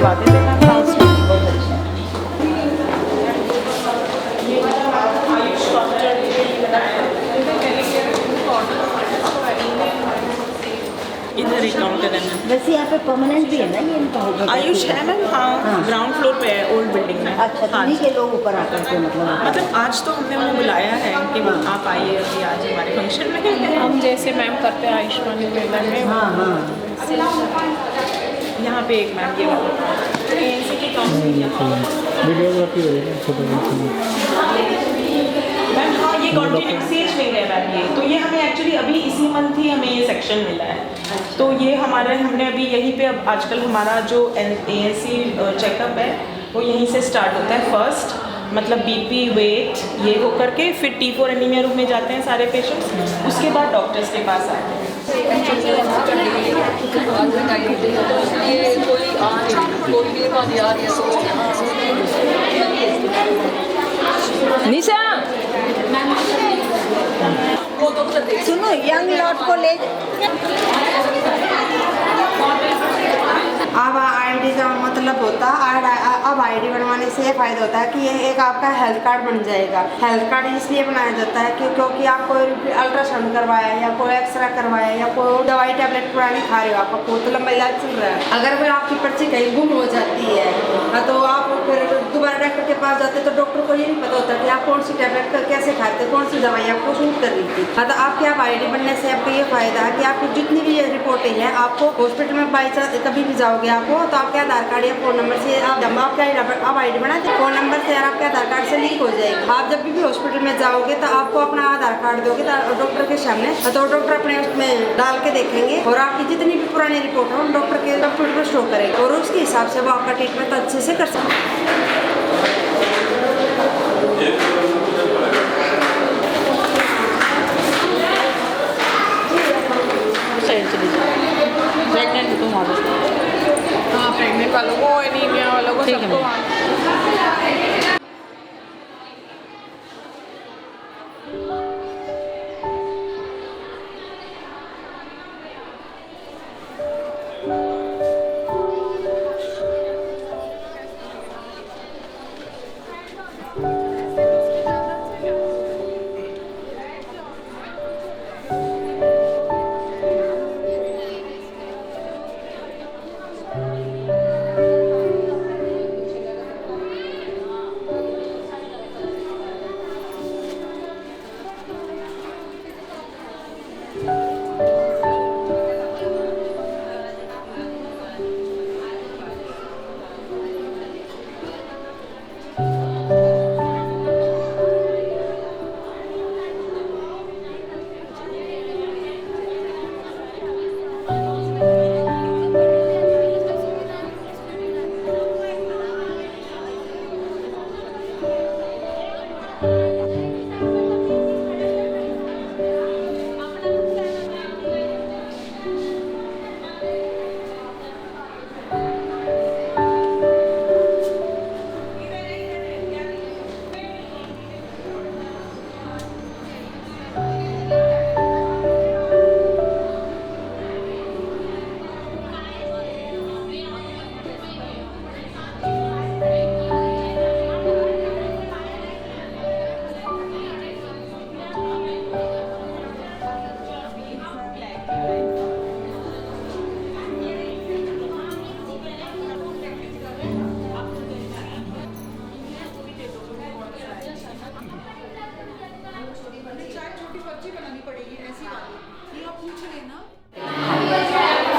करवा देते हैं बहुत अच्छा। इधर एक काउंटर है मैम। वैसे यहाँ पे परमानेंट भी है ना ये इनका होगा? आयुष है मैम, हाँ, ग्राउंड फ्लोर पे है ओल्ड बिल्डिंग में। अच्छा, तो नहीं के लोग ऊपर आकर के मतलब आज तो हमने उन्हें बुलाया है कि आप आइए अभी आज हमारे फंक्शन में। हम जैसे मैम करते हैं आयुष्मान मेला में। हाँ हाँ। यहाँ पे एक मैम ये वीडियोग्राफी हो रही है फोटोग्राफी। मैम हाँ, ये कॉन्टिन्यूस नहीं है मैम ये, तो ये हमें एक्चुअली अभी इसी मंथ ही हमें ये सेक्शन मिला है। तो ये हमारा हमने अभी यहीं पे अब आजकल हमारा जो ANC चेकअप है वो यहीं से स्टार्ट होता है फर्स्ट, मतलब BP वेट ये हो करके फिर T4 एनीमिया रूम में जाते हैं सारे पेशेंट्स, उसके बाद डॉक्टर्स के पास आते हैं। निशा सुनो, यंग लॉट को ले अब आईडी का मतलब होता है, अब आईडी बनवाने से ये फायदा होता है कि ये एक आपका हेल्थ कार्ड बन जाएगा। हेल्थ कार्ड इसलिए बनाया जाता है कि क्योंकि आप कोई अल्ट्रासाउंड करवाया या कोई एक्सरे करवाया या कोई दवाई टैबलेट पुरानी खा रहे हो, आपका बहुत लंबा इलाज चल रहा है, अगर फिर आपकी पर्ची कहीं गुम हो जाती है तो आप फिर दोबारा डॉक्टर के पास जाते तो डॉक्टर को ये नहीं पता होता कि आप कौन सी टैबलेट कैसे खाते, कौन सी दवाई आपको सूट कर रही थी। तो आपके आप आईडी बनने से आपको ये फायदा है कि आपकी जितनी भी ये रिपोर्टिंग है, आपको हॉस्पिटल में बाई चांस कभी भी जाओगे आपको तो आपके आधार कार्ड या फोन नंबर से आप आईडी बनाते फोन नंबर से यार आपके आधार कार्ड से लिंक हो जाएगी। आप जब भी हॉस्पिटल में जाओगे तो आपको अपना आधार कार्ड दोगे तो डॉक्टर के सामने, तो डॉक्टर अपने उसमें डाल के देखेंगे और आपकी जितनी भी पुरानी रिपोर्ट हो डॉक्टर के कंप्यूटर पर शो करेंगे और उसके हिसाब से वो आपका ट्रीटमेंट अच्छे से कर सकते हैं। प्रेग्नेंट तुम आ जाओ। हाँ, प्रेग्नेंट वालों को, एनीमिया वालों को, सबको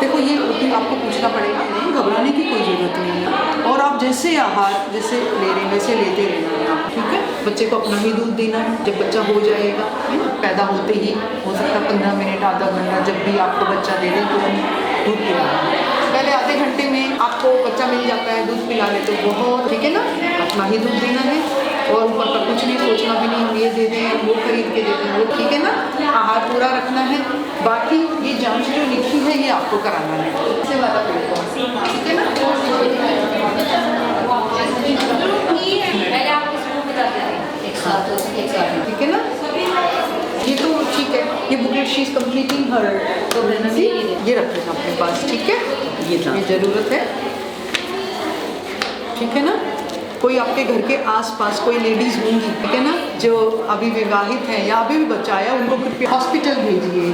देखो ये OT आपको पूछना पड़ेगा, घबराने की कोई ज़रूरत नहीं है और आप जैसे आहार जैसे ले रहे हैं वैसे लेते रहना है, ठीक है। बच्चे को अपना ही दूध देना है, जब बच्चा हो जाएगा है ना, पैदा होते ही हो सकता है 15 मिनट आधा घंटा, जब भी आपको बच्चा दे दें तो दूध पिलाना है। पहले आधे घंटे में आपको बच्चा मिल जाता है, दूध पिला ले तो बहुत ठीक है ना, अपना ही दूध देना है और ऊपर का कुछ नहीं सोचना भी नहीं, हम ये दे दें वो खरीद के दे दें, वो ठीक है ना। आहार पूरा रखना है, बाकी ये जांच जो लिखी है ये आपको कराना है, इससे वाला ठीक है ना। ठीक है ना, ये तो ठीक है, ये booklet she is completing her pregnancy, ये रख लेना अपने पास, ठीक है, ये ज़रूरत है। ठीक है ना। कोई आपके घर के आसपास कोई लेडीज होंगी, ठीक है ना, जो अभी विवाहित हैं या अभी भी बच्चा आया, उनको कृपया हॉस्पिटल भेजिए।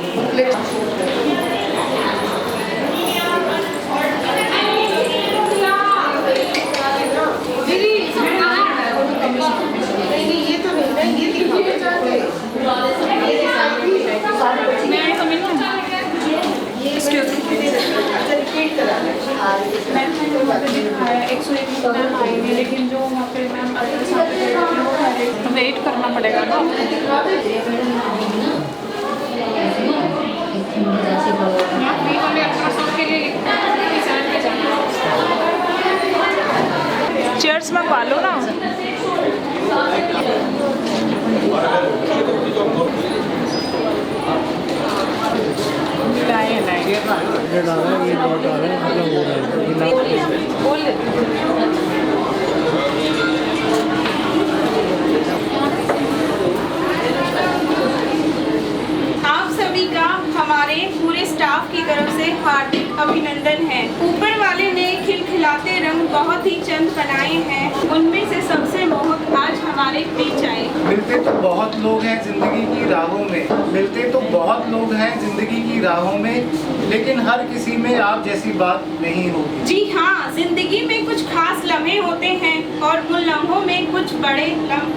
लेकिन जो वहाँ पे मैम अल्ट्रासाउंड वेट करना पड़ेगा ना। अल्ट्रासाउंड के लिए चेयर्स मंगवा लो ना। ये डाला है, ये डॉट आ रहा है, मतलब हो रहा है। बोल ले। आप सभी का हमारे पूरे स्टाफ की तरफ से हार्दिक अभिनंदन है। ऊपर वाले ने खिलखिलाते रंग बहुत ही चंद बनाए हैं, उनमें से सबसे मोहक आज हमारे बीच आए। मिलते तो बहुत लोग हैं जिंदगी की राहों में, मिलते तो बहुत लोग हैं जिंदगी की राहों में, लेकिन हर किसी में आप जैसी बात नहीं होगी। जी हाँ, जिंदगी में कुछ खास लम्हे होते हैं और उन लम्हों में कुछ बड़े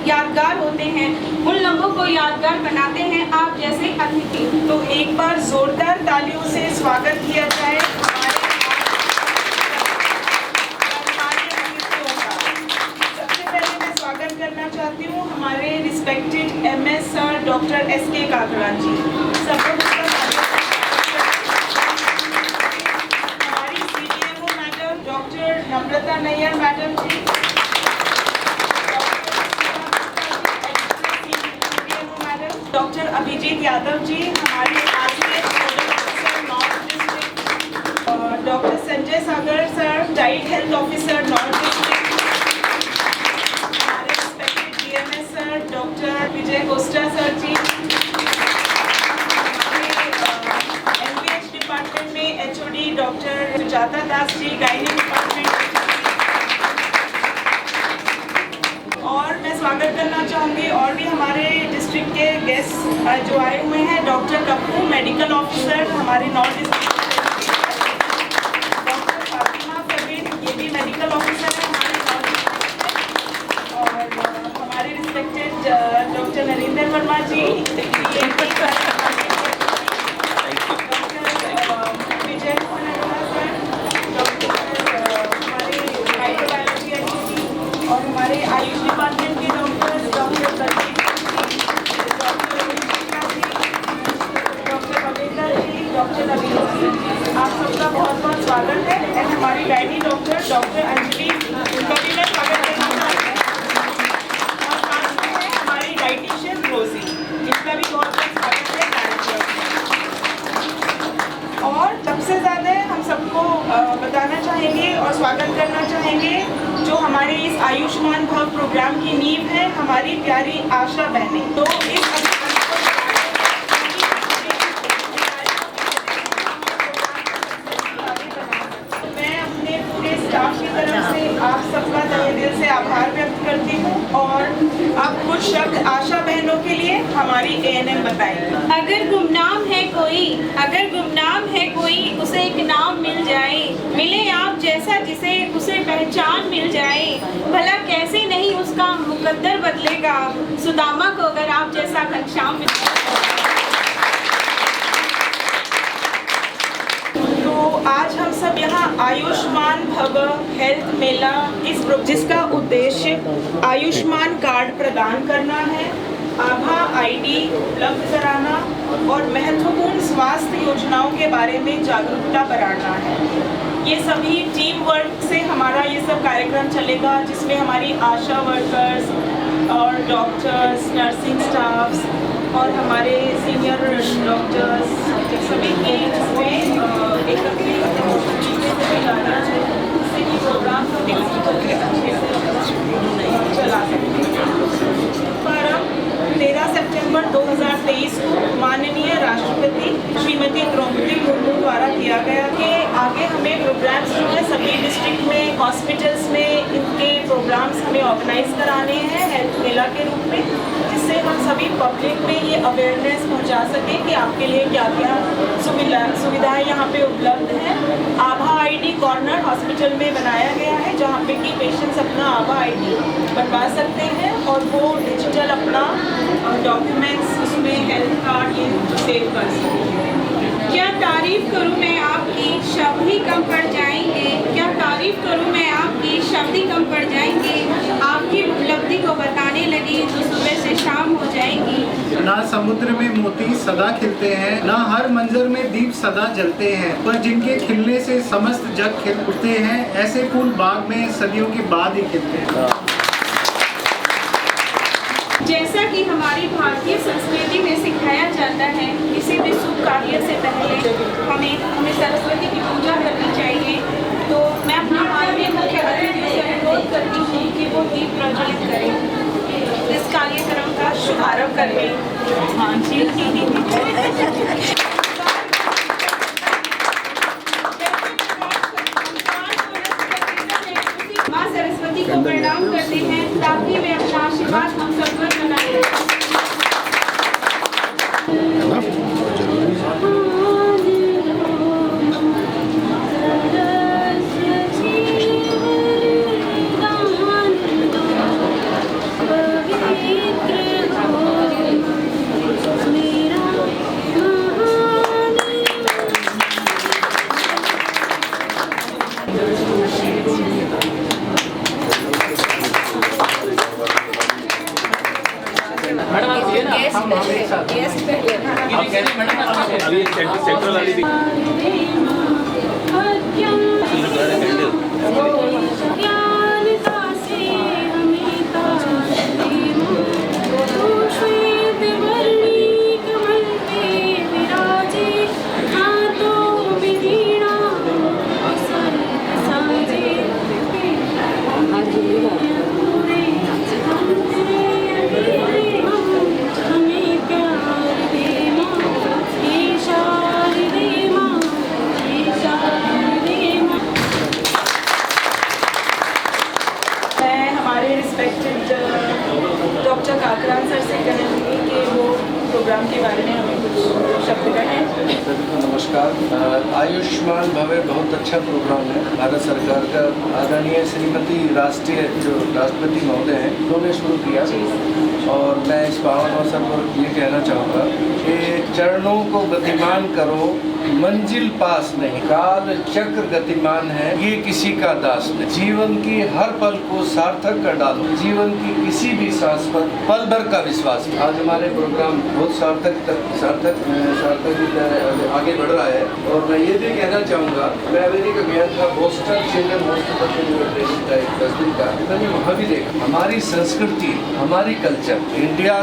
यादगार होते हैं। उन लम्हों को यादगार बनाते हैं आप जैसे अतिथि। तो एक बार जोरदार तालियों से स्वागत किया जाए हमारे अतिथियों का। सबसे पहले मैं स्वागत करना चाहती हूँ हमारे respected MS sir doctor SK Kakra ji. सब लोग उसका हमारी CDMO madam doctor Namrata Nayyar madam ji, doctor Abhijeet Yadav ji, हमारे IAS nodal officer north district, doctor Sanjay Sagar sir child health officer north district, हमारे respected DMS sir doctor Vijay Costa sir ji, हमारे MPH डिपार्टमेंट में HOD doctor Sujata Das ji, gynae department. और मैं स्वागत करना चाहूँगी और भी हमारे डिस्ट्रिक्ट के गेस्ट जो आए हुए हैं, डॉक्टर कप्पू मेडिकल ऑफिसर हमारे north district, doctor Fatima Farid ये भी मेडिकल ऑफिसर है हमारे नॉर्थ डिस्ट्रिक्ट, और हमारे रिस्पेक्टेड डॉक्टर नरेंद्र वर्मा जी, डॉक्टर विजय मोहन अरोड़ा सर, डॉक्टर हमारे माइक्रोबायोलॉजी HOD, और हमारे आयुष डिपार्टमेंट के doctor doctor Pradeep ji, doctor Rohit जी, डॉक्टर बबेंद्र जी, डॉक्टर नवीन जी, आप सबका बहुत बहुत स्वागत है। एंड हमारी गायनी डॉक्टर डॉक्टर अंजलि, उनका भी मैं स्वागत करना चाहती हूँ। और साथ में है हमारी डाइटिशियन रोजी, इनका भी बहुत बहुत स्वागत है। और सबसे ज़्यादा हम सबको बताना चाहेंगे और स्वागत करना चाहेंगे जो हमारे इस आयुष्मान भव प्रोग्राम की नींव है, हमारी प्यारी आशा बहनें। तो इस मैं अपने पूरे स्टाफ की तरफ से आप सबका तहे दिल से आभार व्यक्त करती हूँ। और अब कुछ शब्द आशा बहनों के लिए हमारी ANM बताएंगे। अगर गुमनाम है कोई, अगर गुमनाम है कोई, उसे एक नाम मिल जाए, मिले आप जैसा जिसे उसे पहचान मिल जाए, भला कैसे नहीं उसका मुकद्दर बदलेगा, सुदामा को अगर आप जैसा घनश्याम मिल जाए। तो आज हम सब यहाँ आयुष्मान भव हेल्थ मेला जिसका उद्देश्य आयुष्मान कार्ड प्रदान करना है, आभा ID उपलब्ध कराना और महत्वपूर्ण स्वास्थ्य योजनाओं के बारे में जागरूकता बढ़ाना है। ये सभी टीम वर्क से हमारा ये सब कार्यक्रम चलेगा, जिसमें हमारी आशा वर्कर्स और डॉक्टर्स, नर्सिंग स्टाफ्स और हमारे सीनियर डॉक्टर्स सभी की इसमें एकत्रित जिससे कि प्रोग्राम चला सकते हैं। 13 सितंबर 2023 को माननीय राष्ट्रपति श्रीमती द्रौपदी मुर्मू द्वारा दिया गया कि आगे हमें प्रोग्राम्स जो है सभी डिस्ट्रिक्ट में, हॉस्पिटल्स में, इनके प्रोग्राम्स हमें ऑर्गेनाइज कराने हैं हेल्थ मेला के रूप में, जिससे हम सभी पब्लिक में ये अवेयरनेस पहुंचा सकें कि आपके लिए क्या क्या सुविधाएं यहाँ पे उपलब्ध हैं। आभा आईडी कॉर्नर हॉस्पिटल में बनाया गया है, जहाँ पे कि पेशेंट्स अपना आभा आईडी बनवा सकते हैं और वो डिजिटल अपना डॉक्यूमेंट्स उसमें हेल्थ कार्ड ये सेव कर सकते हैं। क्या तारीफ करूं मैं आपकी, शब्द ही कम पड़ जाएंगे। क्या तारीफ करूं मैं आपकी, शब्द ही कम पड़ जाएंगे। आपकी उपलब्धि को बताने लगी तो सुबह से शाम हो जाएगी। ना समुद्र में मोती सदा खिलते हैं, ना हर मंजर में दीप सदा जलते हैं, पर जिनके खिलने से समस्त जग खिल उठते हैं, ऐसे फूल बाग में सदियों के बाद ही खिलते हैं। जैसा कि हमारी भारतीय संस्कृति में सिखाया जाता है, किसी भी शुभ कार्य से पहले हमें सरस्वती की पूजा करनी चाहिए। तो मैं अपना माननीय मुख्य अतिथि से अनुरोध करती हूँ कि वो दीप प्रज्वलित करें इस कार्यक्रम का शुभारंभ करने। हाँ जी। माँ सरस्वती को प्रणाम करते हैं ताकि वे अपना आशीर्वाद हम सब पर बनाए रखें। सेंट्रल वाली भी डॉक्टर काकरान सर से कहेंगे कि वो प्रोग्राम के बारे में हमें कुछ शब्द कहें। नमस्कार। आयुष्मान भवे बहुत अच्छा प्रोग्राम है भारत सरकार का। आदरणीय श्रीमती राष्ट्रीय जो राष्ट्रपति महोदय हैं उन्होंने शुरू किया और मैं इस पावन अवसर पर ये कहना चाहूँगा कि चरणों को गतिमान करो, मंजिल पास नहीं, काल चक्र गतिमान है, ये किसी का दास नहीं। जीवन की हर पल को सार्थक कर डालो, जीवन की किसी भी सांस पर पल भर का विश्वास। आज हमारे प्रोग्राम बहुत सार्थक आगे बढ़ रहा है और मैं ये भी कहना चाहूँगा, मैं अमेरिका गया था, बोस्टन चिल्ड्रन हॉस्पिटल में ट्रेनिंग का एक 10 दिन का, मैंने वहाँ भी देखा हमारी संस्कृति, हमारी कल्चर, इंडिया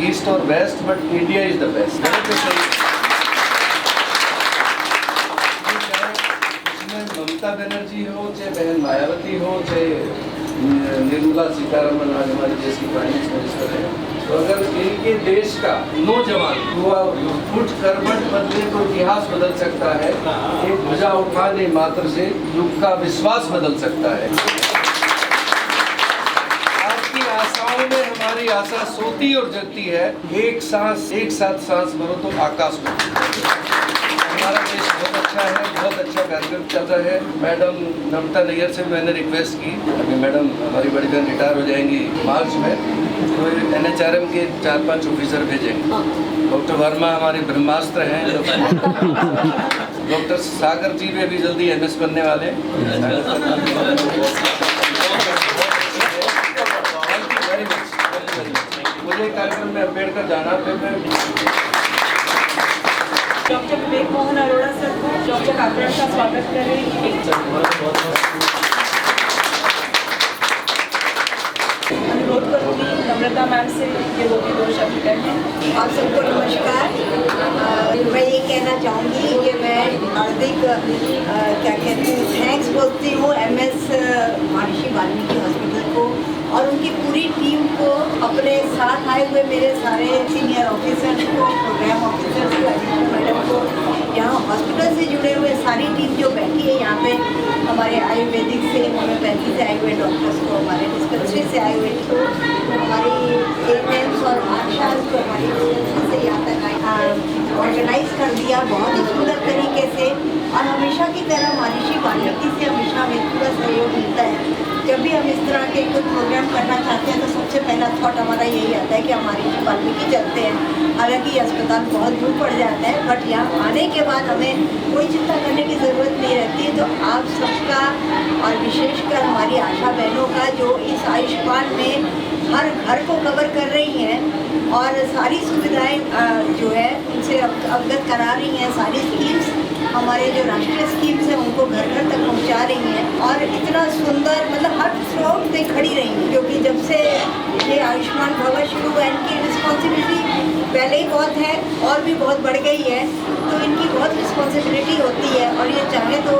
ईस्ट और west, but India is the best. Mamata Banerjee हो, चाहे बहन मायावती हो, चाहे निर्मला सीतारमण आज हमारे देश की फाइनेंस मिनिस्टर है, तो अगर इनके देश का नौजवान हुआ उठ करवट बदले तो इतिहास बदल सकता है, एक ध्वजा उठाने मात्र से युग का विश्वास बदल सकता है। आपकी आशाओं में हमारी आशा सोती और जगती है, एक साथ सांस भरो तो आकाश में। हमारा देश बहुत अच्छा है, बहुत अच्छा कार्यक्रम चल रहा है। मैडम नम्रता नैयर से मैंने रिक्वेस्ट की, अभी मैडम हमारी बड़ी बहन रिटायर हो जाएंगी मार्च में, तो NHRM के 4-5 ऑफिसर भेजेंगे। डॉक्टर वर्मा हमारे ब्रह्मास्त्र हैं। डॉक्टर सागर जी भी अभी जल्दी MS बनने वाले हैं। मुझे कार्यक्रम में अम्बेडकर जाना पे डॉक्टर विवेक मोहन अरोड़ा सर को डॉक्टर काकरान का स्वागत करें। अनुरोध करूँगी नम्रता मैम से कि वो भी 2 शब्द कहें। आप सबको नमस्कार। मैं ये कहना चाहूँगी कि मैं हार्दिक क्या कहती हूँ थैंक्स बोलती हूँ MS महर्षि वाल्मीकि हॉस्पिटल को और उनकी पूरी टीम को, अपने साथ आए हुए मेरे सारे सीनियर ऑफिसर्स को, प्रोग्राम ऑफिसर्स को, मैडम को, यहाँ हॉस्पिटल से जुड़े हुए सारी टीम जो बैठी है यहाँ पे, हमारे आयुर्वेदिक से, होम्योपैथी से आए हुए डॉक्टर्स को, हमारे डिस्पेंसरी से आए हुए को, हमारी एएनएम्स और आशाज को हमारी डिस्पेंसरी से यहाँ तक ऑर्गेनाइज कर दिया बहुत ही सुंदर तरीके से। और हमेशा की तरह महर्षि वाल्मीकि से हमेशा हमें पूरा सहयोग मिलता है। जब भी हम इस तरह के कोई प्रोग्राम करना चाहते हैं तो सबसे पहला थॉट हमारा यही आता है कि हमारी वाल्मीकि चलते हैं। हालांकि ये अस्पताल बहुत दूर पड़ जाता है, बट यहाँ आने के बाद हमें कोई चिंता करने की ज़रूरत नहीं रहती है। तो आप सबका और विशेषकर हमारी आशा बहनों का जो इस आयुष्मान में हर घर को कवर कर रही हैं और सारी सुविधाएं जो है उनसे अवगत करा रही हैं, सारी स्कीम्स हमारे जो राष्ट्रीय स्कीम्स हैं उनको घर घर तक पहुंचा रही हैं। और इतना सुंदर मतलब हर फ्लोर पे खड़ी रही हैं, क्योंकि जब से ये आयुष्मान भव शुरू हुआ इनकी रिस्पॉन्सिबिलिटी पहले ही बहुत है और भी बहुत बढ़ गई है, तो इनकी बहुत रिस्पॉन्सिबिलिटी होती है। और ये चाहे तो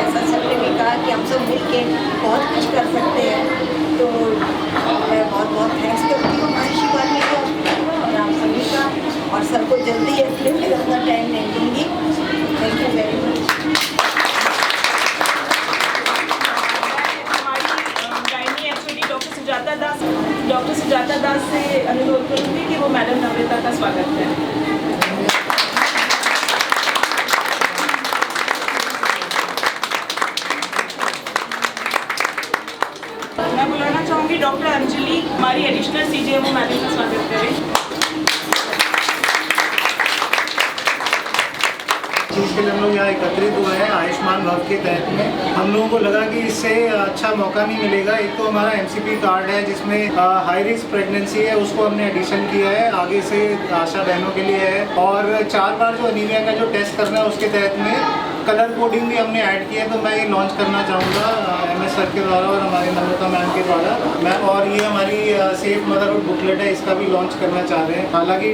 ऐसा सर ने भी कहा कि हम सब मिल के बहुत कुछ कर सकते हैं। तो मैं बहुत बहुत थैंक्स करती हूँ महर्षि वाल्मीकि हॉस्पिटल को और आप सभी का, और सर को जल्दी है, इसलिए मैं ज़्यादा टाइम नहीं दूँगी। Thank you very much. Doctor Sujata Das से अनुरोध करूँगी कि वो मैडम नम्रता का स्वागत करें। मैं बुलाना चाहूँगी डॉक्टर अंजलि, हमारी एडिशनल CGMO मैडम का स्वागत करें। चीज़ के लिए हम लोग यहाँ एकत्रित हुए हैं आयुष्मान भव के तहत में। हम लोगों को लगा कि इससे अच्छा मौका नहीं मिलेगा। एक तो हमारा MCP कार्ड है जिसमें हाई रिस्क प्रेगनेंसी है, उसको हमने एडिशन किया है, आगे से आशा बहनों के लिए है। और 4 बार जो अनीमिया का जो टेस्ट करना है उसके तहत में कलर कोडिंग भी हमने ऐड किया है। तो मैं ये लॉन्च करना चाहूँगा MS सर के द्वारा और हमारी नम्रता मैम के द्वारा। और ये हमारी सेफ मदरहुड बुकलेट है, इसका भी लॉन्च करना चाह रहे हैं। हालांकि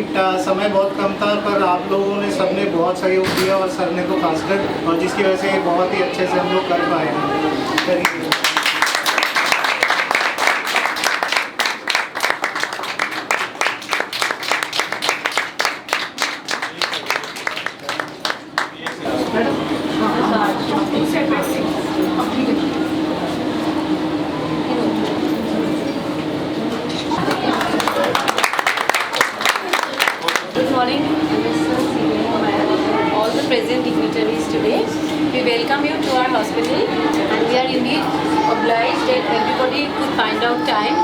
समय बहुत कम था, पर आप लोगों ने सबने बहुत सहयोग दिया और सर ने तो खासकर, और जिसकी वजह से बहुत ही अच्छे से हम लोग कर पाए हैं। Good morning, all the present dignitaries today. We welcome you to our hospital, and we are indeed obliged that everybody could find out time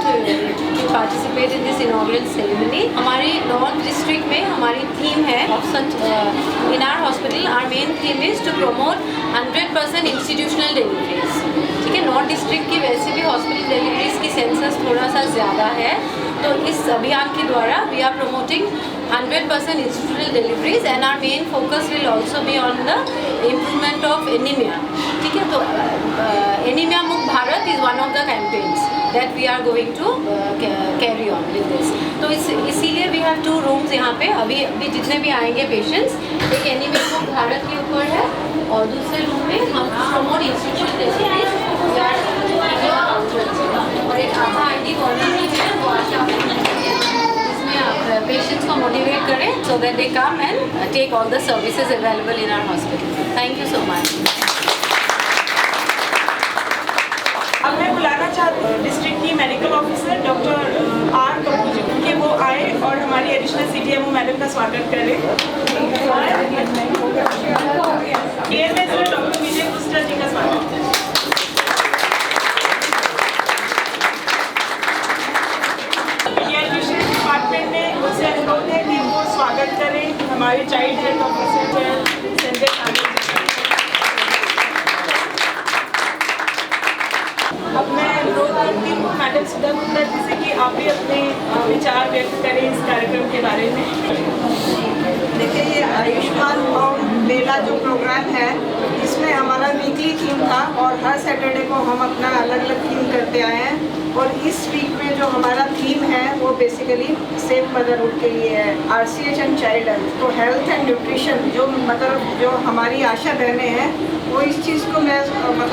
to participate in this inaugural ceremony. हमारी नॉर्थ डिस्ट्रिक्ट में हमारी theme है of such in our hospital our main theme is to promote 100% institutional deliveries. ठीक है, north district की वैसे भी hospital deliveries की सेंसस थोड़ा सा ज़्यादा है, तो इस अभियान के द्वारा we are promoting 100% institutional deliveries and our main focus will also be on the improvement of anemia. ठीक है, तो anemia मुक्त Bharat is one of the campaigns that we are going to carry on with this. तो इसीलिए we have 2 rooms यहाँ पे। अभी जितने भी आएंगे पेशेंट्स, एक एनीमिया मुक्त भारत के ऊपर है और दूसरे रूम में हम प्रमोट इंस्टीट्यूशनल डिलीवरीज और एक आशा ID कॉर्नर भी है, वो आशा जिसमें आप पेशेंट्स को मोटिवेट करें so that they come and take all the services available in our hospital. Thank you so much. अब मैं बुलाना चाहती हूँ डिस्ट्रिक्ट की medical officer doctor R Kapoor ji कि वो आए और हमारी एडिशनल CGMO मैडम का स्वागत करें। AMS डॉक्टर विजय कुस्टा जी का स्वागत करें। डिपार्टमेंट में उनसे अनुरोध है कि वो स्वागत करें हमारे चाइल्ड हेल्थ ऑफिसर संजय सानी। अब मैं अनुरोध करती हूँ मैडम सुधा गुप्ता जी से कि आप भी अपने विचार व्यक्त करें इस कार्यक्रम के बारे में। देखिए, ये आयुष्मान भव मेला जो प्रोग्राम है इसमें हमारा वीकली थीम था और हर सैटरडे को हम अपना अलग अलग थीम करते आए हैं। और इस वीक में जो हमारा थीम है वो बेसिकली सेफ मदरहुड के लिए है, RCH एंड चाइल्ड हेल्थ। तो हेल्थ एंड न्यूट्रिशन जो हमारी आशा बहनें हैं वो इस चीज़ को मैं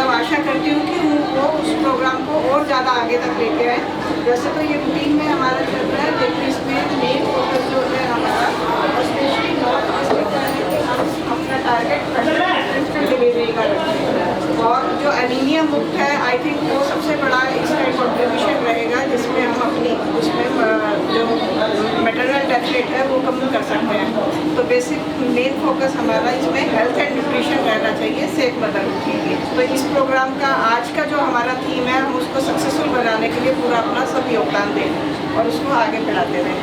आशा करती हूँ कि वो उस प्रोग्राम को और ज़्यादा आगे तक लेके आए। वैसे तो ये रूटीन में हमारा चल रहा है, लेकिन इसमें मेन फोकस जो है हमारा स्पेशली नॉर्थ ईस्ट में हम अपना टारगेट डिलीवरी का रखते हैं। और जो एनीमिया मुक्त है, आई थिंक वो सबसे बड़ा इसका कॉन्ट्रीब्यूशन रहेगा, जिसमें हम अपनी उसमें जो मैटरनल डेथ रेट है वो कम कर सकते हैं। तो बेसिक मेन फोकस हमारा इसमें हेल्थ एंड न्यूट्रिशन रहना चाहिए सेफ मदर के लिए। तो इस प्रोग्राम का आज का जो हमारा थीम है, हम उसको सक्सेसफुल बनाने के लिए पूरा अपना सब योगदान दें और उसको आगे बढ़ाते रहें।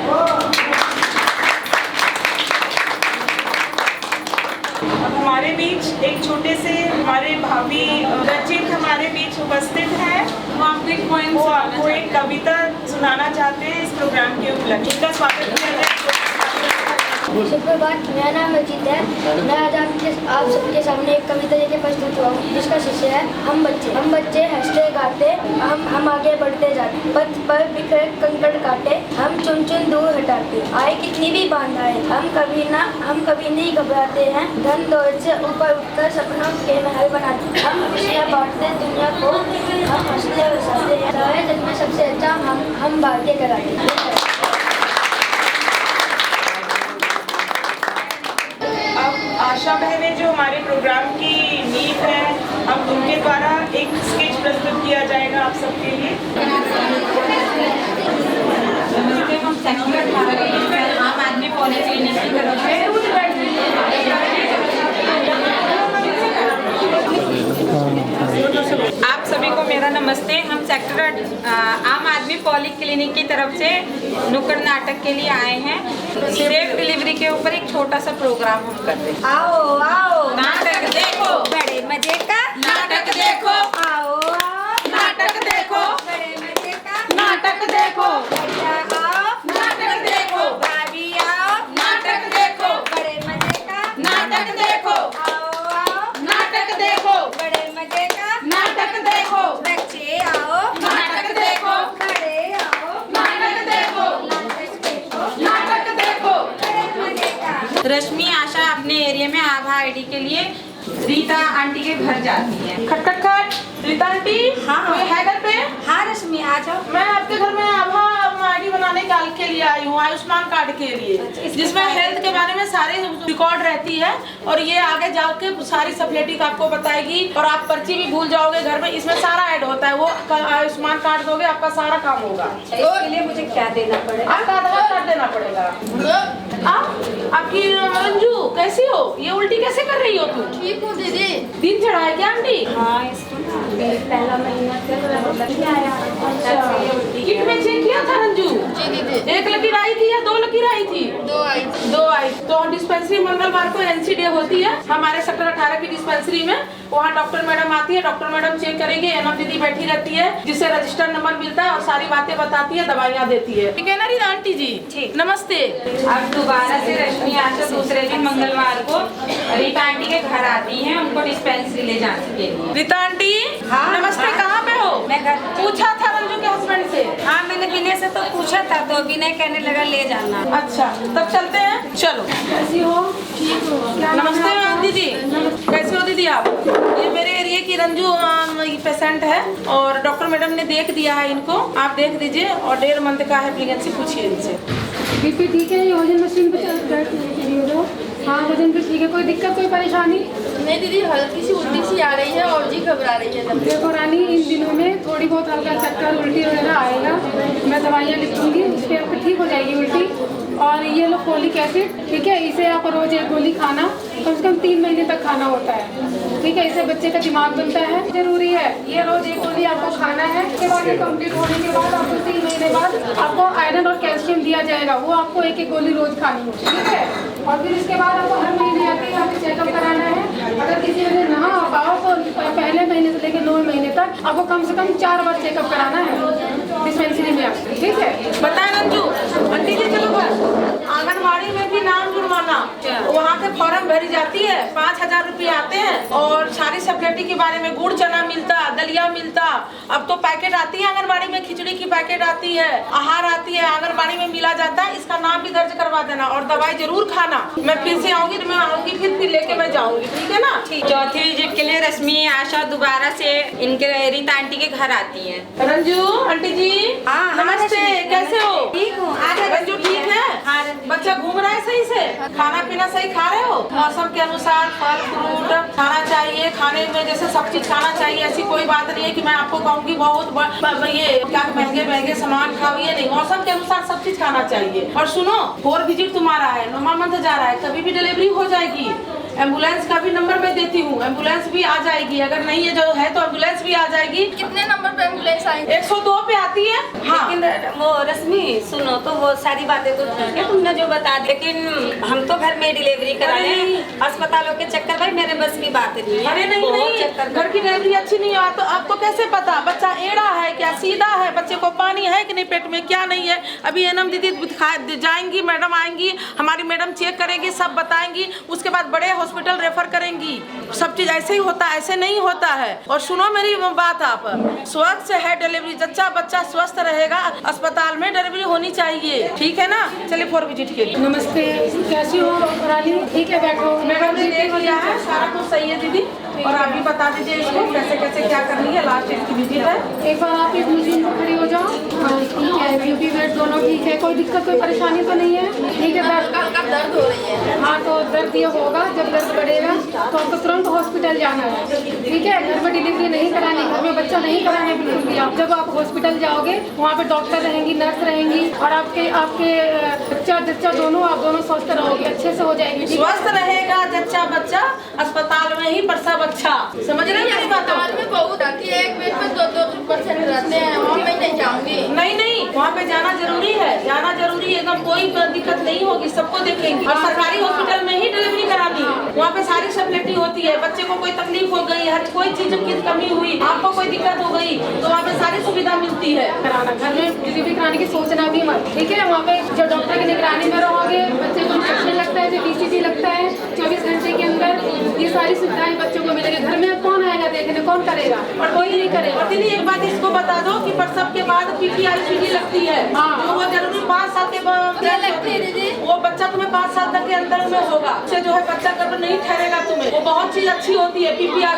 हमारे बीच एक छोटे से हमारे भाभी रचित हमारे बीच उपस्थित हैं। वो आपको एक कविता सुनाना चाहते हैं इस प्रोग्राम के उपलक्ष्य। उनका स्वागत किया जाए। सुप्रभात, मेरा नाम रचित है। मैं आज आप सबके सामने एक कविता लेके प्रस्तुत हुआ हूँ, जिसका शीर्षक है हम बच्चे हंसते गाते हम आगे बढ़ते जाते, पथ पर बिखरे कंकड़ काटे हम चुन चुन दूर हटाते, आए कितनी भी बाधाएं हम कभी नहीं घबराते हैं, धन दौलत से ऊपर उठकर सपनों के महल बनाते, हम खुशियाँ बांटते दुनिया को, हम हंसते हंसाते हैं, सारे जग में सबसे अच्छा हम भारतीय कराते हैं। आशा बहनें जो हमारे प्रोग्राम की नींव है, अब उनके द्वारा एक स्केच प्रस्तुत किया जाएगा आप सबके लिए। आम आदमी पॉलिक्लिनिक की तरफ से आप सभी को मेरा नमस्ते। हम सेक्टर आम आदमी पॉलिक्लिनिक की तरफ से नुक्कड़ नाटक के लिए आए हैं। सेफ डिलीवरी के ऊपर एक छोटा सा प्रोग्राम हम करते हैं। आओ आओ नाटक देखो, बड़े मजे का नाटक देखो, आओ नाटक देखो, बड़े मजे का नाटक देखो, भैया आओ नाटक देखो, भाभी आओ नाटक देखो, बड़े मजे का नाटक देखो, आओ नाटक देखो, बड़े मजे का नाटक देखो, बच्चे आओ नाटक देखो, बड़े आओ नाटक देखो, नाटक देखो। बड़े मजे का। रश्मि आशा अपने एरिया में आभा आईडी के लिए रीता आंटी के घर जाती है। खट खट खट, रीता आंटी, हाँ। कोई है घर पे? हाँ रश्मि आ जाओ। मैं आपके घर में आभा आईडी बनाने के लिए आई हूँ, आयुष्मान कार्ड के लिए, जिसमें हेल्थ के बारे में सारे रिकॉर्ड रहती है और ये आगे जाके सारी सफेटिक आपको बताएगी और आप पर्ची भी भूल जाओगे घर में। इसमें सारा ऐड होता है, वो आयुष्मान कार्ड दोगे आपका सारा काम होगा। इसके लिए मुझे क्या देना पड़ेगा? आपका आधार कार्ड देना पड़ेगा। आपकी रंजू कैसी हो? ये उल्टी कैसे कर रही हो तुम? ठीक हूँ दीदी। दिन चढ़ा है क्या आंटी? हाँ, इसको पहला महीना से आया। किट में चेक किया था रंजू? जी दीदी। एक लकीर आई थी या 2 लकीर आई थी? 2 आई थी। 2 आई। तो डिस्पेंसरी मंगलवार को एनसीडी होती है हमारे सेक्टर 18 की डिस्पेंसरी में। वहाँ डॉक्टर मैडम आती है, डॉक्टर मैडम चेक करेंगे, एनएम दीदी बैठी रहती है जिससे रजिस्टर नंबर मिलता है और सारी बातें बताती है, दवाइयाँ देती है। ठीक है ना रीता आंटी जी? ठीक। नमस्ते। अब दोबारा से रश्मि आशा दूसरे दिन मंगलवार को रीता आंटी के घर आती हैं उनको डिस्पेंसरी ले जाने के लिए। रीता आंटी, हाँ, नमस्ते। हाँ। कहाँ पे हो? मैं घर पूछा था रंजू के हस्बैंड से। हाँ, मैंने विनय से तो पूछा था तो विनय कहने लगा ले जाना। अच्छा, तब चलते हैं। चलो। कैसी हो? ठीक हो? नमस्ते दीदी। कैसे हो दीदी आप? ये मेरे एरिया की रंजू पेशेंट है और डॉक्टर मैडम ने देख दिया है इनको, आप देख दीजिए। और 1.5 मंथ का है प्रेगनेंसी, पूछिए इनसे। बीपी ठीक है? ये वजन मशीन पे चल हो? हाँ, वजन तो ठीक है। कोई दिक्कत, कोई परेशानी? नहीं दीदी, हल्की सी उल्टी सी आ रही है और जी घबरा रही है। देखो रानी, इन दिनों में थोड़ी बहुत हल्का चक्कर उल्टी वगैरह आएगा। मैं दवाइयाँ लिखूंगी, उसके आपको ठीक हो जाएगी उल्टी। और ये लो फोलिक एसिड, ठीक है, इसे आप रोज 1 गोली खाना, कम से कम 3 महीने तक खाना होता है, ठीक है। इससे बच्चे का दिमाग बनता है, जरूरी है। ये रोज 1 गोली आपको खाना है। इसके बाद कंप्लीट होने के बाद आपको 3 महीने बाद आपको आयरन और कैल्शियम दिया जाएगा, वो आपको 1-1 गोली रोज खानी है, ठीक है। और फिर इसके बाद आपको हर महीने आके यहाँ पे चेकअप कराना है। अगर किसी वजह ना आ पाओ तो पहले महीने से लेकर 9 महीने तक आपको कम से कम 4 बार चेकअप कराना है डिस्पेंसरी में आपको, ठीक है। बताए रंजू आंटी जी, चलो घर आंगनबाड़ी में भी नाम जुड़वाना, वहाँ के फॉर्म भरी जाती है, 5000 रुपये आते हैं और सारी सप्लेटी के बारे में गुड़ चना मिलता, दलिया मिलता। अब तो पैकेट आती है आंगनबाड़ी में, खिचड़ी की पैकेट आती है, आहार आती है, आंगनबाड़ी में मिला जाता है। इसका नाम भी दर्ज करवा देना और दवाई जरूर खाना। मैं फिर से आऊंगी तो मैं आऊंगी फिर लेके मैं जाऊंगी, ठीक है ना? चौथी विजिट के लिए रश्मि आशा दोबारा से इनके रीता आंटी के घर आती हैं। रंजू आंटी जी, हाँ, नमस्ते। कैसे हो? ठीक हूँ। रंजू ठीक है? हाँ बीमार। बच्चा घूम रहा है सही से, खाना पीना सही खा रहे हो, मौसम के अनुसार फल फ्रूट खाना चाहिए, खाने में जैसे सब चीज खाना चाहिए। ऐसी कोई बात नहीं है कि मैं आपको कहूँगी बहुत ये क्या महंगे महंगे सामान खाओ, ये नहीं, मौसम के अनुसार सब चीज खाना चाहिए। और सुनो, 4 विजिट तुम्हारा है, 9वां मंथ जा रहा है, कभी भी डिलीवरी हो जाएगी। एम्बुलेंस का भी नंबर मैं देती हूँ, एम्बुलेंस भी आ जाएगी, अगर नहीं है जो है तो एम्बुलेंस भी आ जाएगी। कितने नंबर पे एम्बुलेंस आएगी? 102 पे आती है। हाँ, लेकिन वो रश्मि सुनो, तो वो सारी बातें तो ठीक है तुमने जो बता दी, लेकिन हम तो घर में डिलीवरी करा रहे हैं, अस्पतालों के चक्कर भाई मेरे बस की बात नहीं है। अरे नहीं नहीं, घर की डिलीवरी अच्छी नहीं है तो आपको कैसे पता बच्चा एड़ा है क्या सीधा है, बच्चे को पानी है कि नहीं पेट में, क्या नहीं है। अभी एनएम दीदी जाएंगी, मैडम आएंगी, हमारी मैडम चेक करेंगी, सब बताएंगी, उसके बाद बड़े हॉस्पिटल रेफर करेंगी। सब चीज ऐसे ही होता है, ऐसे नहीं होता है। और सुनो मेरी बात, आप स्वस्थ है डिलीवरी, बच्चा स्वस्थ रहेगा, अस्पताल में डिलीवरी होनी चाहिए, ठीक है ना। चलिए 4 विजिट के लिए। नमस्ते, कैसी हो रानी? ठीक है, बैठो। मैडम ने देख लिया है, सारा कुछ सही है दीदी, और आप भी बता दीजिए इसको कैसे कैसे क्या करनी है। लास्ट इसकी विजिट है, एक बार आप एक मशीन पर खड़ी हो जाओ। हाँ ठीक है, बीपी वेट दोनों ठीक है, कोई दिक्कत कोई परेशानी तो नहीं है? ठीक है, दर्द हो रही है। हाँ तो दर्द ये होगा, जब दर्द बढ़ेगा तो आपको तुरंत हॉस्पिटल जाना है, ठीक है। घर में डिलीवरी नहीं करानी, घर में बच्चा नहीं कराने बिल्कुल भी। आप जब आप हॉस्पिटल जाओगे वहाँ पे डॉक्टर रहेंगी, नर्स रहेंगी, और आपके बच्चा दोनों, आप दोनों स्वस्थ रहोगे, अच्छे से हो जाएगी। स्वस्थ रहेगा बच्चा अस्पताल में ही प्रसव अच्छा, समझ रहे हैं बात? में बहुत आती है, एक बेड में 2-2% रहते हैं, वहाँ पे नहीं जाऊंगी। नहीं, वहाँ पे जाना जरूरी है, जाना जरूरी है, एकदम कोई दिक्कत नहीं होगी, सबको देखेंगे। और सरकारी हॉस्पिटल में ही डिलीवरी करानी है, वहाँ पे सारी फैसिलिटी होती है। बच्चे को कोई तकलीफ हो गई, हर कोई चीज की कमी हुई, आपको कोई दिक्कत हो गई तो वहाँ पे सारी सुविधा मिलती है। कराना, घर में डिलीवरी कराने की सोचना भी मत, ठीक है। वहाँ पे जो डॉक्टर की निगरानी में रहोगे, बच्चे को इंजेक्शन लगता है, जो BCG लगता है 24 घंटे के अंदर, ये सारी सुविधाएं बच्चों को मिलेगी। घर में कौन आएगा देखने, कौन करेगा? और कोई नहीं करेगा। और दीदी एक बात इसको बता दो कि प्रसव के बाद PPI लगती है। हाँ, तो वो जरूरी 5 साल के बाद लगती है दीदी। वो बच्चा तुम्हें 5 साल तक के अंदर में होगा, उससे जो है बच्चा गर्भ नहीं ठहरेगा तुम्हें। वो बहुत चीज अच्छी होती है PPI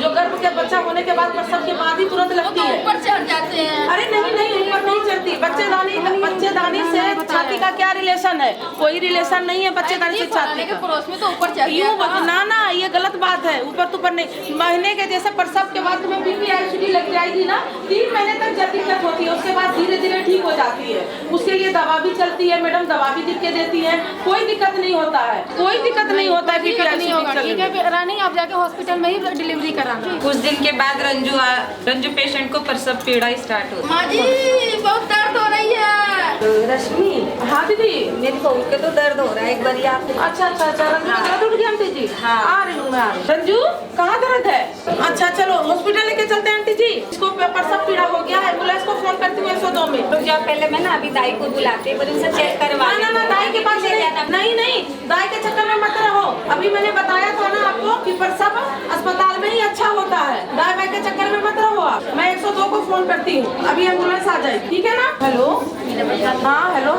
जो गर्भ के बच्चा होने के बाद प्रसव के बाद ही तुरंत लगती है। ऊपर चढ़ जाते हैं। अरे नहीं, ऊपर नहीं चढ़ती। बच्चेदानी से छाती का क्या रिलेशन है? कोई रिलेशन नहीं है बच्चेदानी से छाती का। पड़ोस में तो ऊपर चढ़ गया। ना, ये गलत बात है, ऊपर तो ऊपर नहीं। महीने के जैसे प्रसव के बाद तुम्हें PPI लग जाएगी ना, 3 महीने तक जब दिक्कत होती है, उसके बाद धीरे धीरे ठीक हो जाती है। उसके लिए दवा भी चलती है, मैडम दवा भी लिख के देती है, कोई दिक्कत नहीं होता है, कोई दिक्कत नहीं होता है। ठीक है रानी, आप जाके हॉस्पिटल में ही डिलीवरी कराना। कुछ दिन के बाद रंजू पेशेंट को प्रसव पीड़ा स्टार्ट होती है। माँ जी बहुत दर्द हो रही है। रश्मि, हाँ दीदी, मेरी बहू के तो दर्द हो रहा है, एक बार आप। अच्छा, रंजू का दर्द उठ गया आंटी जी? हाँ, आ रही हूँ मैं। रंजू कहाँ दर्द है? अच्छा चलो हॉस्पिटल लेके चलते हैं आंटी जी, इसको प्रसव पीड़ा हो गया है, एम्बुलेंस को फोन करती हूँ 102 में। तो जब पहले मैं ना अभी दाई को बुलाते हैं, उनसे चेक करवा। ना, दाई के पास नहीं, दाई के चक्कर में मत रहो। अभी मैंने बताया था ना आपको कि प्रसव अस्पताल में ही अच्छा होता है, दाई के चक्कर में मत रहो आप। मैं 102 को फोन करती हूँ, अभी एम्बुलेंस आ जाएगी, ठीक है ना। हेलो, हाँ हेलो,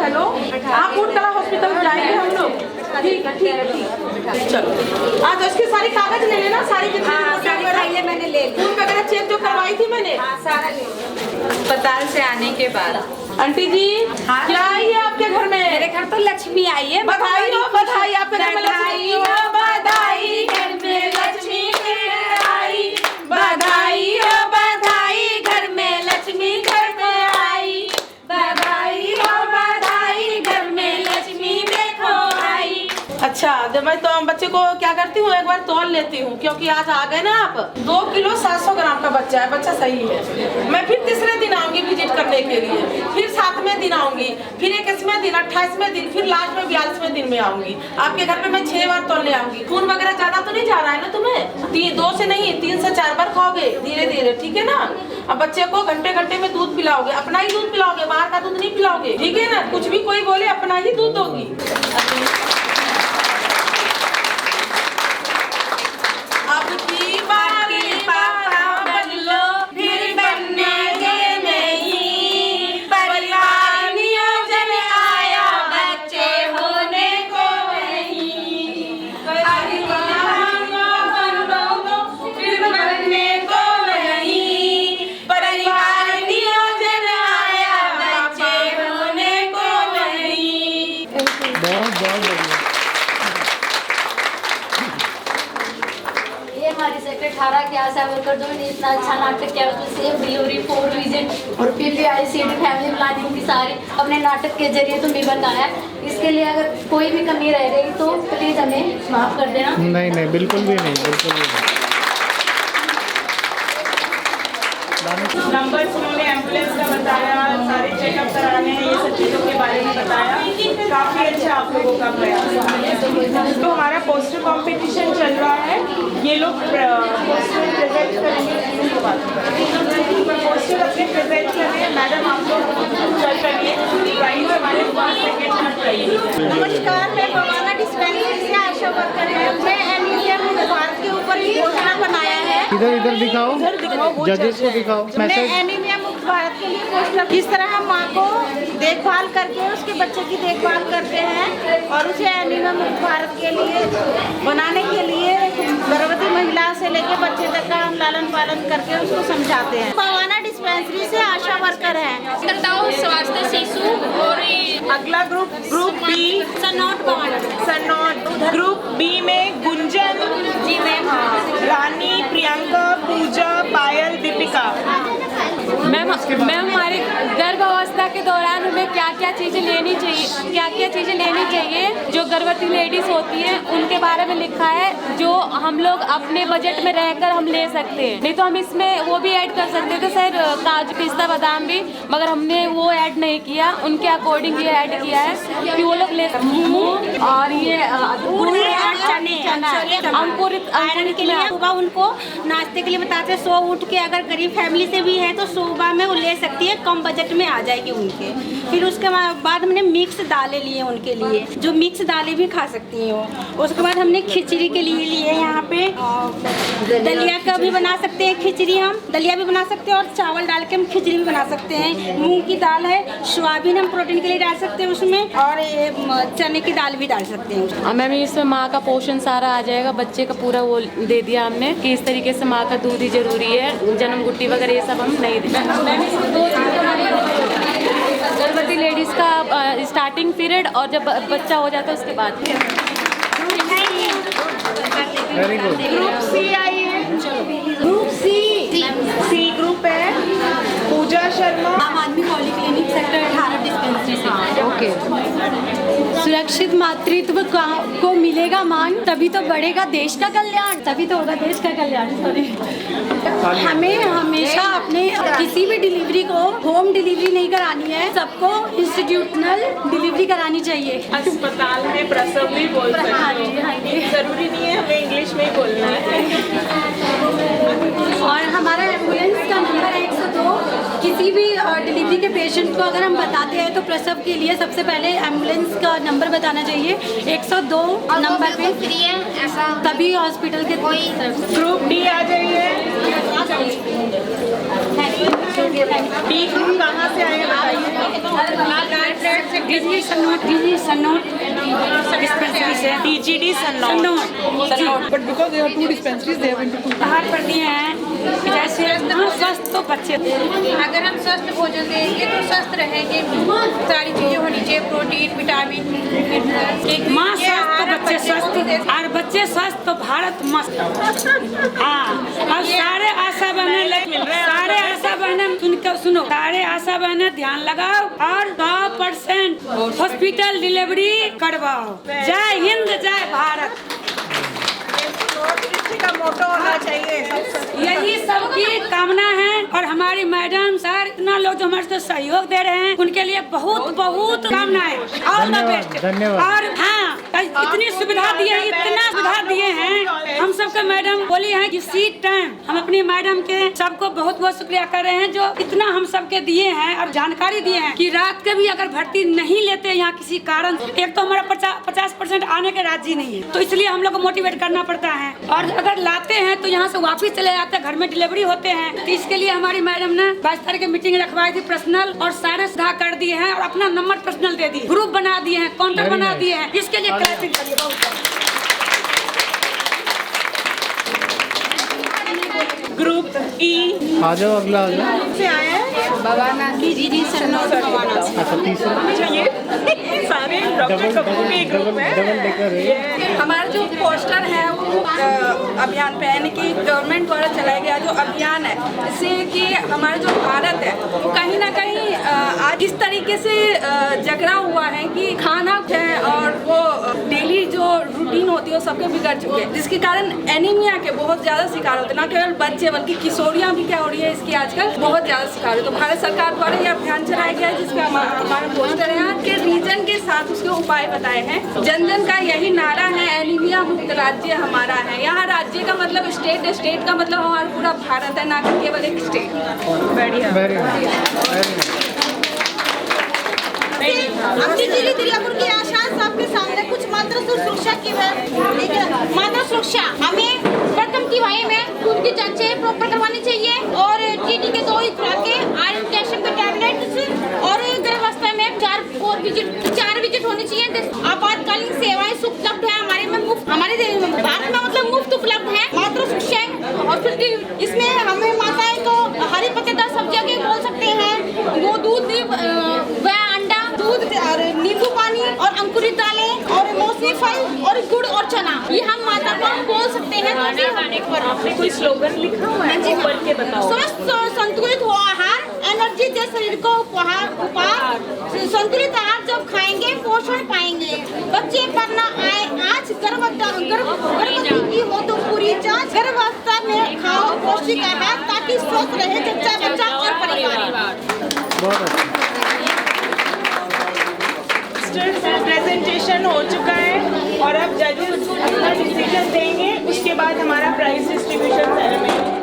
आप फूड कला हॉस्पिटल जाएंगे हम लोग, ठीक है। चलो आज उसकी सारी कागज ले लेना, सारी मैंने ले ली, खून वगैरह चेक जो करवाई थी मैंने, सारा ले। अस्पताल से आने के बाद आंटी जी क्या आई है आपके घर में? मेरे घर तो लक्ष्मी आई है। बधाई हो, बधाई आपके घर में लक्ष्मी हो, बधाई घर में लक्ष्मी आई, बधाई हो, बधाई घर में लक्ष्मी घर में आई, बधाई हो, बधाई घर में लक्ष्मी देखो आई। अच्छा, जब मैं तो बच्चे को क्या करती हूँ, एक बार तौल लेती हूँ, क्योंकि आज आ गए ना आप। 2 किलो 700 ग्राम का बच्चा है, बच्चा सही है। मैं फिर तीसरे दिन आऊंगी विजिट करने के लिए, फिर 7वें दिन आऊंगी, फिर 21वें दिन, 28वें दिन, फिर लास्ट में 42वें दिन में आऊंगी। आपके घर पे मैं 6 बार तौलने आऊंगी। खून वगैरह ज्यादा तो नहीं जा रहा है ना तुम्हें? 2 से नहीं 3 से 4 बार खाओगे धीरे धीरे, ठीक है ना। अब बच्चे को घंटे घंटे में दूध पिलाओगे, अपना ही दूध पिलाओगे, बाहर का दूध नहीं पिलाओगे, ठीक है ना। कुछ भी कोई बोले अपना ही दूध दोगी। अब की बारी पापा बन लो, फिर बनने के नहीं, परिवार नियोजन आया बच्चे होने को नहीं, परिवार बन लो, फिर बनने को नहीं, परिवार नियोजन आया बच्चे होने को नहीं। 18 के आशा वर्कर जो ने इतना अच्छा नाटक किया, उसमें सेफ डिलीवरी, 4 विजिट और PPICD फैमिली प्लानिंग की सारी अपने नाटक के जरिए तुमने बताया। इसके लिए अगर कोई भी कमी रह गई तो प्लीज़ हमें माफ़ कर देना। नहीं बिल्कुल भी नहीं, बिल्कुल भी नहीं। नंबर्स उन्होंने एम्बुलेंस का बताया, सारे चेकअप कराने हैं, ये सब चीज़ों के बारे में बताया। काफ़ी अच्छा आप लोगों का प्रयास। तो हमारा पोस्टर कंपटीशन चल रहा है, ये लोग पोस्टर प्रेजेंट करेंगे। पोस्टर अपने प्रेजेंट कर रहे हैं। मैडम आप लोग चल करिए, प्राइस हमारे 5 सेकेंड में चाहिए। नमस्कार, मैं भवाना डिस्पेंसरी से आशा वर्कर है। मैं एनीमिया भारत के ऊपर ही योजना बनाया है। इधर दिखाओ, जजेस को दिखाओ। मैं एनीमिया मुक्त भारत के लिए पोस्टर, किस तरह हम माँ को देखभाल करके उसके बच्चे की देखभाल करते हैं और उसे एनीमिया मुक्त भारत के लिए बनाने के लिए गर्भवती महिला से लेकर बच्चे तक का हम लालन पालन करके उसको समझाते हैं। भवाना डिस्पेंसरी से आशा वर्कर है। स्वास्थ्य शिशु और अगला ग्रुप बी सन्नौट। ग्रुप बी में गुंजन जी, मैम, रानी, प्रियंका, पूजा, पायल, दीपिका। मैम हमारे गर्भावस्था के दौरान हमें क्या क्या चीज़ें लेनी चाहिए, जो गर्भवती लेडीज होती हैं उनके बारे में लिखा है, जो हम लोग अपने बजट में रहकर हम ले सकते हैं। नहीं तो हम इसमें वो भी ऐड कर सकते थे सर, काजू पिस्ता बादाम भी, मगर हमने वो ऐड नहीं किया। उनके अकॉर्डिंग ये ऐड किया है कि वो लोग ले मूंग और ये अंकुरित आयरन के लिए सुबह उनको नाश्ते के लिए बताते हैं। सुबह उठ के अगर गरीब फैमिली से भी है तो सुबह में वो ले सकती है, कम बजट में आ जाएगी उनके। फिर उसके बाद हमने मिक्स दालें लिए उनके लिए, जो मिक्स दालें भी खा सकती हैं वो। उसके बाद हमने खिचड़ी के लिए लिए यहाँ पे दलिया का भी बना सकते हैं, खिचड़ी हम दलिया भी बना सकते हैं और चावल डाल के हम खिचड़ी भी बना सकते हैं। मूंग की दाल है, सोयाबीन हम प्रोटीन के लिए डाल सकते हैं उसमें, और ये चने की दाल भी डाल सकते हैं। मैम इसमें माँ का पोषण सारा आ जाएगा, बच्चे का पूरा वो दे दिया हमने कि इस तरीके से माँ का दूध ही जरूरी है, जन्म गुट्टी वगैरह ये सब हम नहीं देते। गर्भवती लेडीज का स्टार्टिंग पीरियड और जब बच्चा हो जाता है उसके बाद। Very good. ग्रुप सी आई है, ग्रुप सी ग्रुप है, पूजा शर्मा, आम आदमी पॉलीक्लिनिक सेक्टर 18 डिस्पेंसरी से। ओके। सुरक्षित मातृत्व को मिलेगा मान, तभी तो बढ़ेगा देश का कल्याण, तभी तो होगा देश का कल्याण। सॉरी, हमें हमेशा अपने किसी भी डिलीवरी को होम डिलीवरी नहीं करानी है, सबको इंस्टीट्यूशनल डिलीवरी करानी चाहिए। अस्पताल में प्रसव भी बोल सकते हो, जरूरी नहीं है हमें इंग्लिश में ही बोलना है। और हमारा एम्बुलेंस का नंबर है 102। किसी भी डिलीवरी के पेशेंट को अगर हम बताते हैं तो प्रसव के लिए सबसे पहले एम्बुलेंस का नंबर बताना चाहिए 102 नंबर पे, फ्री है ऐसा, तभी हॉस्पिटल के कोई। ग्रुप डी आ जाइए। डी ग्रुप कहाँ से आए बताइए। DGD सन्नौट। But because they have 2 dispensaries, they have into 2. बाहर पढ़ दिए हैं जैसे स्वस्थ तो बच्चे, अगर हम स्वस्थ भोजन देंगे तो स्वस्थ रहेंगे। सारी चीजें होनी चाहिए, प्रोटीन, विटामिन, माँ स्वस्थ तो बच्चे स्वस्थ, और बच्चे स्वस्थ तो भारत मस्त। हाँ, अब सारे आशा बहने सुनो, सारे आशा बहने ध्यान लगाओ और 100% हॉस्पिटल डिलीवरी करवाओ। जय हिंद, जय भारत। का मोटो होना चाहिए, यही सबकी कामना है। और हमारी मैडम सर इतना लोग जो हमारे सहयोग दे रहे हैं उनके लिए बहुत बहुत कामनाएं। All the best. धन्यवाद। और हाँ, इतनी सुविधा दिए, इतना सुविधा दिए हैं हम सबके। मैडम बोली है कि सीट टाइम, हम अपनी मैडम के सबको बहुत बहुत शुक्रिया कर रहे हैं जो इतना हम सबके दिए हैं और जानकारी दिए हैं कि रात के भी अगर भर्ती नहीं लेते यहाँ किसी कारण, एक तो हमारा 50% आने के राजी नहीं है, तो इसलिए हम लोग को मोटिवेट करना पड़ता है। और अगर लाते हैं तो यहाँ से वापस चले जाते हैं, घर में डिलीवरी होते हैं। तो इसके लिए हमारी मैडम ने 22 तारीख की मीटिंग रखवाई थी पर्सनल, और सारे सुधार कर दिए हैं और अपना नंबर पर्सनल दे दिए, ग्रुप बना दिए हैं, काउंटर बना दिए हैं। इसके लिए क्लासिक करिए बहुत। ग्रुप ई आ जाओ, अगला से आए हैं भवाना की अच्छा तीसरा ये सारे डॉक्टर कपूर के ग्रुप में हमारा जो पोस्टर है वो अभियान पे यानी कि गवर्नमेंट द्वारा चलाया गया जो अभियान है, इससे कि हमारा जो भारत है वो कहीं ना कहीं आज इस तरीके से जकड़ा हुआ है कि खाना है और वो डेली जो रूटीन होती है वो सबके बिगड़ चुके हैं, जिसके कारण एनीमिया के बहुत ज़्यादा शिकार होते हैं। ना केवल बच्चे बल्कि किशोरियाँ भी क्या हो रही है इसकी आजकल बहुत ज़्यादा शिकार है। तो भारत सरकार द्वारा ये अभियान चलाया गया है जिसमें हमारे पोस्टर है के रीजन के साथ उसके उपाय बताए हैं। जन जन का यही नारा है, एनीमिया मुक्त राज्य हमारा है। यहाँ राज्य का मतलब स्टेट, स्टेट का मतलब हमारा पूरा भारत है, ना कि केवल एक स्टेट। आमची जिल्ही दिल्यापूर की आशा सबके सामने कुछ मात्र सुरक्षा की है, ठीक है। मात्र सुरक्षा हमें प्रथम तिमाही में खून की जांचें प्रॉपर करवानी चाहिए और टीटी के 2 खुराकें, आयरन कैल्शियम के टैबलेट्स और गर्भावस्था में 4 विजिट होनी चाहिए। आपातकालीन सेवाएं उपलब्ध है हमारे में मुफ्त, हमारे भारत में मतलब मुफ्त उपलब्ध है। मात्र शिक्षा हॉस्पिटल इसमें हमें माताएं को हरी पत्तेदार सब्जियां के बोल सकते हैं, वो दूध व अंडा, दूध और नींबू पानी और अंकुरित दालें और मौसमी फल और गुड़ और चना, ये हम माता को बोल सकते हैं। आपने कोई स्लोगन लिखा हुआ है जी, पढ़ के बताओ। स्वस्थ संतुलित हो आहार, एनर्जी दे शरीर को उपहार, संतुलित आहार जब खाएंगे पोषण पाएंगे। बच्चे पर ना आए आज गर्भवती की हो तो पूरी जांच, गर्भावस्था में खाओ पौष्टिक आहार ताकि स्वस्थ रहे बच्चा और परिवार। प्रेजेंटेशन हो चुका है और अब जजेस अपना डिसीजन देंगे, उसके बाद हमारा प्राइज डिस्ट्रीब्यूशन सेरेमनी